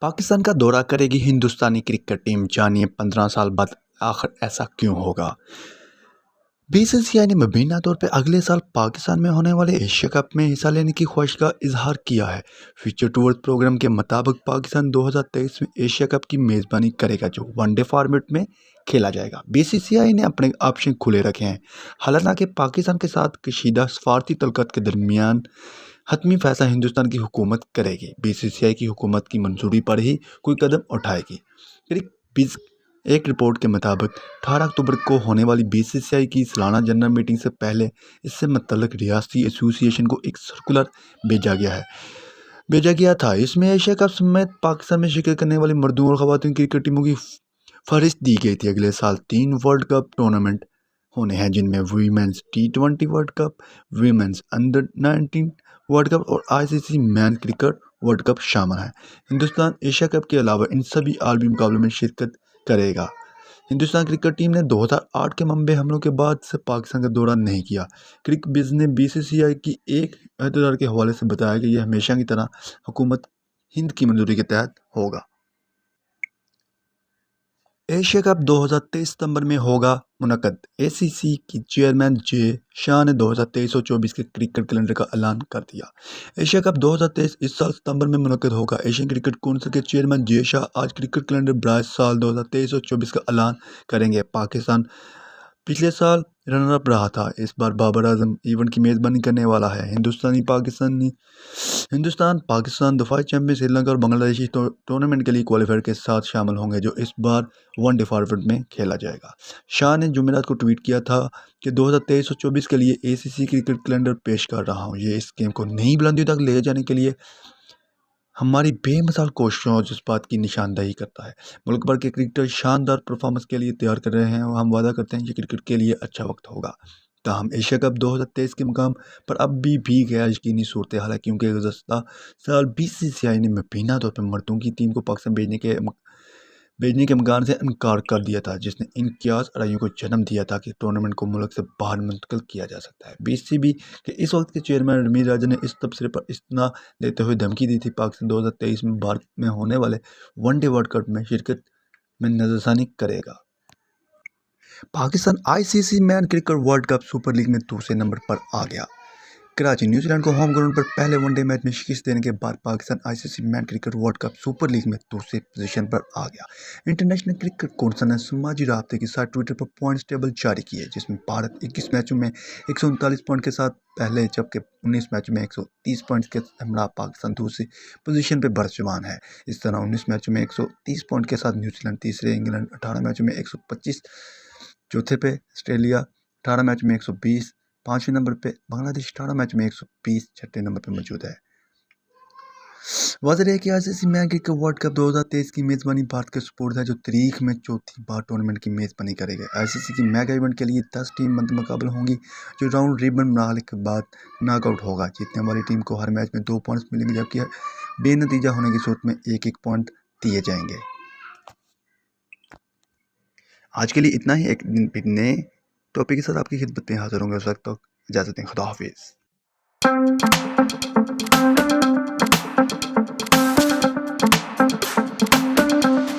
پاکستان کا دورہ کرے گی ہندوستانی کرکٹ ٹیم، جانیے 15 سال بعد آخر ایسا کیوں ہوگا۔ بی سی سی آئی نے مبینہ طور پر اگلے سال پاکستان میں ہونے والے ایشیا کپ میں حصہ لینے کی خواہش کا اظہار کیا ہے۔ فیوچر ٹورز پروگرام کے مطابق پاکستان 2023 میں ایشیا کپ کی میزبانی کرے گا، جو ون ڈے فارمیٹ میں کھیلا جائے گا۔ بی سی سی آئی نے اپنے آپشن کھلے رکھے ہیں، حالانکہ پاکستان کے ساتھ کشیدہ سفارتی تعلقات کے درمیان حتمی فیصلہ ہندوستان کی حکومت کرے گی۔ بی سی سی آئی کی حکومت کی منظوری پر ہی کوئی قدم اٹھائے گی۔ ایک رپورٹ کے مطابق 18 اکتوبر کو ہونے والی بی سی سی آئی کی سالانہ جنرل میٹنگ سے پہلے اس سے متعلق ریاستی ایسوسی ایشن کو ایک سرکولر بھیجا گیا تھا۔ اس میں ایشیا کپ سمیت پاکستان میں شرکت کرنے والی مردوں اور خواتین کرکٹ ٹیموں کی فہرست دی گئی تھی۔ اگلے سال 3 ورلڈ کپ ٹورنامنٹ ہونے ہیں، جن میں women's T20 world cup, women's under 19 world cup اور آئی C C men cricket world cup شامل ہیں۔ ہندوستان ایشیا کپ کے علاوہ ان سبھی عالمی مقابلوں میں شرکت کرے گا۔ ہندوستان کرکٹ ٹیم نے 2008 کے ممبئی حملوں کے بعد سے پاکستان کا دورہ نہیں کیا۔ کرکٹ بیز نے بی سی سی آئی کی ایک عہدیدار کے حوالے سے بتایا کہ یہ ہمیشہ کی طرح حکومت ہند کی منظوری کے تحت ہوگا۔ ایشیا کپ 2023 ستمبر میں ہوگا منعقد۔ اے سی سی کی چیئرمین جے شاہ نے 2023 اور 2024 کے کرکٹ کیلنڈر کا اعلان کر دیا۔ ایشیا کپ 2023 اس سال ستمبر میں منعقد ہوگا۔ ایشین کرکٹ کونسل کے چیئرمین جے شاہ آج کرکٹ کیلنڈر برائے سال 2023 اور 2024 کا اعلان کریں گے۔ پاکستان پچھلے سال رنر اپ رہا تھا، اس بار بابر اعظم ایونٹ کی میزبانی کرنے والا ہے۔ ہندوستان، پاکستان دفاعی چیمپئن سری لنکا اور بنگلہ دیش ٹورنامنٹ کے لیے کوالیفائر کے ساتھ شامل ہوں گے، جو اس بار ون ڈے فارمیٹ میں کھیلا جائے گا۔ شاہ نے جمعرات کو ٹویٹ کیا تھا کہ 2023 اور 2024 کے لیے اے سی سی کرکٹ کیلنڈر پیش کر رہا ہوں۔ یہ اس گیم کو نئی بلندیوں تک لے جانے کے لیے ہماری بے مثال کوششوں اور جذبات کی نشاندہی کرتا ہے۔ ملک بھر کے کرکٹر شاندار پرفارمنس کے لیے تیار کر رہے ہیں اور ہم وعدہ کرتے ہیں کہ کرکٹ کے لیے اچھا وقت ہوگا۔ تاہم ایشیا کپ 2023 کے مقام پر اب بھی غیر یقینی صورتحال ہے، کیونکہ گزشتہ سال بی سی سی آئی نے مبینہ طور پر مردوں کی ٹیم کو پاکستان بھیجنے کے امکان سے انکار کر دیا تھا، جس نے ان قیاس آرائیوں کو جنم دیا تھا کہ ٹورنامنٹ کو ملک سے باہر منتقل کیا جا سکتا ہے۔ بی سی بی کے اس وقت کے چیئرمین رمیز راجہ نے اس تبصرے پر استثناء دیتے ہوئے دھمکی دی تھی۔ پاکستان 2023 میں بھارت میں ہونے والے ون ڈے ورلڈ کپ میں شرکت میں نظر ثانی کرے گا۔ Pakistan I C C men cricket world cup super league میں دوسرے نمبر پر آ گیا۔ کراچی نیوزی لینڈ کو ہوم گراؤنڈ پر پہلے ون ڈے میچ میں شکست دینے کے بعد Pakistan I C C men cricket world cup super league میں دوسری پوزیشن پر آ گیا۔ انٹرنیشنل کرکٹ کونسل نے سماجی رابطے کی سائٹ ٹویٹر پر پوائنٹس ٹیبل جاری کی ہے، جس میں بھارت 21 میچوں میں 139 پوائنٹ کے ساتھ پہلے، جبکہ 19 میچوں میں 130 پوائنٹس کے ہمراہ پاکستان دوسری پوزیشن پر برسرواں ہے۔ اس طرح 19 میچوں میں 130 پوائنٹ کے ساتھ نیوزی لینڈ تیسرے، انگلینڈ 18 میچوں میں 125 چوتھے پہ، آسٹریلیا 18 میچوں میں 120 پانچویں نمبر پہ، بنگلہ دیش 18 میچوں میں 120 چھٹے نمبر پہ موجود ہے۔ واضح ہے کہ آئی C C men cricket world cup 2023 کی میزبانی بھارت کے سپرد ہے، جو تاریخ میں چوتھی بار ٹورنامنٹ کی میزبانی کرے گا۔ آئی سی سی کی میگا ایونٹ کے لیے 10 ٹیم بند مقابل ہوں گی، جو راؤنڈ ریبن مراحل کے بعد ناک آؤٹ ہوگا۔ جیتنے والی ٹیم کو ہر میچ میں 2 پوائنٹس ملیں گے، جبکہ بے نتیجہ ہونے کی صورت میں 1 پوائنٹ دیے جائیں گے۔ آج کے لیے اتنا ہی۔ ایک نئے ٹاپک کے ساتھ آپ کی خدمت میں حاضر ہوں گے۔ اس وقت تک اجازت دیں۔ خدا حافظ۔